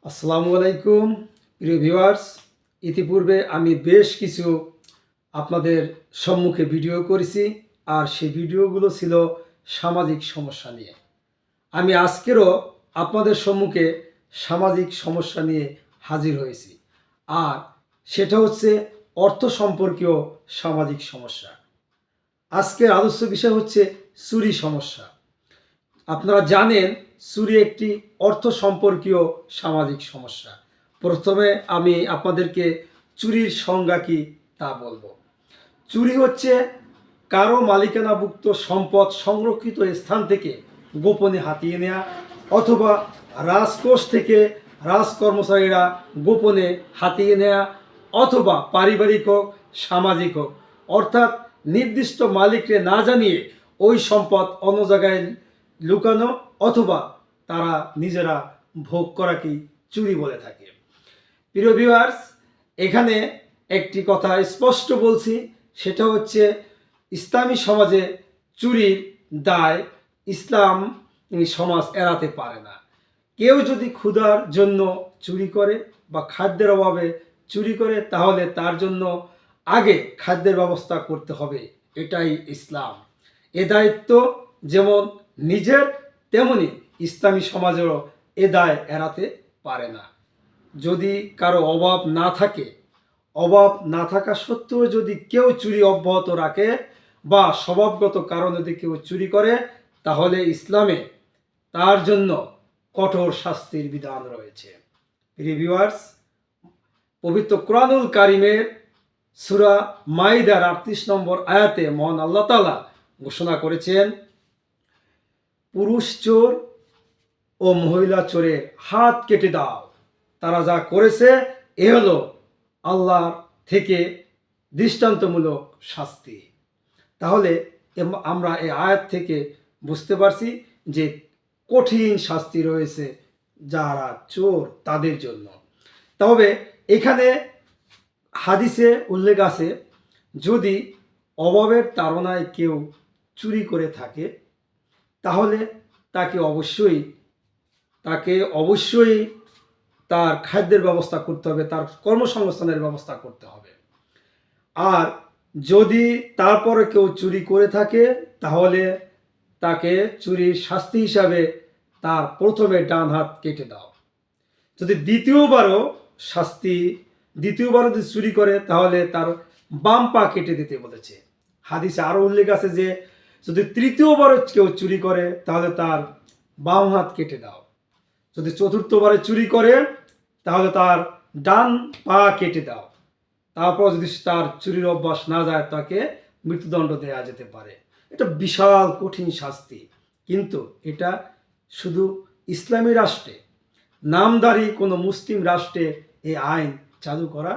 আসসালামু আলাইকুম প্রিয় ভিউয়ার্স। ইতিপূর্বে আমি বেশ কিছু আপনাদের সম্মুখে ভিডিও করেছি, আর সেই ভিডিওগুলো ছিল সামাজিক সমস্যা নিয়ে। আমি আজকেরও আপনাদের সম্মুখে সামাজিক সমস্যা নিয়ে হাজির হয়েছি, আর সেটা হচ্ছে অর্থ সম্পর্কীয় সামাজিক সমস্যা। আজকের আলোচ্য বিষয় হচ্ছে চুরি সমস্যা। আপনারা জানেন চুরি একটি অর্থ সম্পর্কীয় সামাজিক সমস্যা। প্রথমে আমি আপনাদেরকে চুরির সংজ্ঞা কি তা বলবো। চুরি হচ্ছে কারো মালিকানাভুক্ত সম্পদ সংরক্ষিত স্থান থেকে গোপনে হাতিয়ে নেওয়া, অথবা রাজকোষ থেকে রাজকর্মচারীরা গোপনে হাতিয়ে নেওয়া, অথবা পারিবারিক হোক সামাজিক হোক, অর্থাৎ নির্দিষ্ট মালিককে না জানিয়ে ওই সম্পদ অন্য জায়গায় লুকানো অথবা তারা নিজেরা ভোগ করাকেই চুরি বলে থাকে। প্রিয় ভিউয়ার্স, এখানে একটি কথা স্পষ্ট বলছি, সেটা হচ্ছে ইসলামী সমাজে চুরির দায় ইসলাম সমাজ এড়াতে পারে না। কেউ যদি ক্ষুধার জন্য চুরি করে বা খাদ্যের অভাবে চুরি করে, তাহলে তার জন্য আগে খাদ্যের ব্যবস্থা করতে হবে, এটাই ইসলাম। এ দায়িত্ব যেমন নিজের, তেমনি ইসলামী সমাজেরও এ দায় এড়াতে পারে না। যদি কারো অভাব না থাকা সত্ত্বেও যদি কেউ চুরি অব্যাহত রাখে বা স্বভাবগত কারণে যদি কেউ চুরি করে, তাহলে ইসলামে তার জন্য কঠোর শাস্তির বিধান রয়েছে। ভিউয়ার্স, পবিত্র কোরআনুল কারিমের সূরা মাইদার 38 নম্বর আয়াতে মহান আল্লাহ তাআলা ঘোষণা করেছেন, পুরুষ চোর ও মহিলা চোরের হাত কেটে দাও। তারা যা করেছে এ হলো আল্লাহ থেকে দৃষ্টান্তমূলক শাস্তি। তাহলে আমরা এই আয়াত থেকে বুঝতে পারছি যে কঠিন শাস্তি রয়েছে যারা চোর তাদের জন্য। তবে এখানে হাদিসে উল্লেখ আছে, যদি অভাবের তাড়নায় কেউ চুরি করে থাকে, তাহলে তাকে অবশ্যই তার খাদ্যের ব্যবস্থা করতে হবে, তার কর্মসংস্থানের ব্যবস্থা করতে হবে। আর যদি তারপরে কেউ চুরি করে থাকে, তাহলে তাকে চুরির শাস্তি হিসাবে তার প্রথমে ডান হাত কেটে দাও। যদি দ্বিতীয়বারও যদি চুরি করে, তাহলে তার বাম পা কেটে দিতে বলেছে। হাদিসে আরও উল্লেখ আছে যে যদি তৃতীয়বারও কেউ চুরি করে, তাহলে তার বাম হাত কেটে দাও। যদি চতুর্থবারে চুরি করে, তাহলে তার ডান পা কেটে দাও। তারপর যদি তার চুরির অভ্যাস না যায়, তাকে মৃত্যুদণ্ড দেওয়া যেতে পারে। এটা বিশাল কঠিন শাস্তি, কিন্তু এটা শুধু ইসলামী রাষ্ট্রে, নামধারী কোনো মুসলিম রাষ্ট্রে এই আইন চালু করা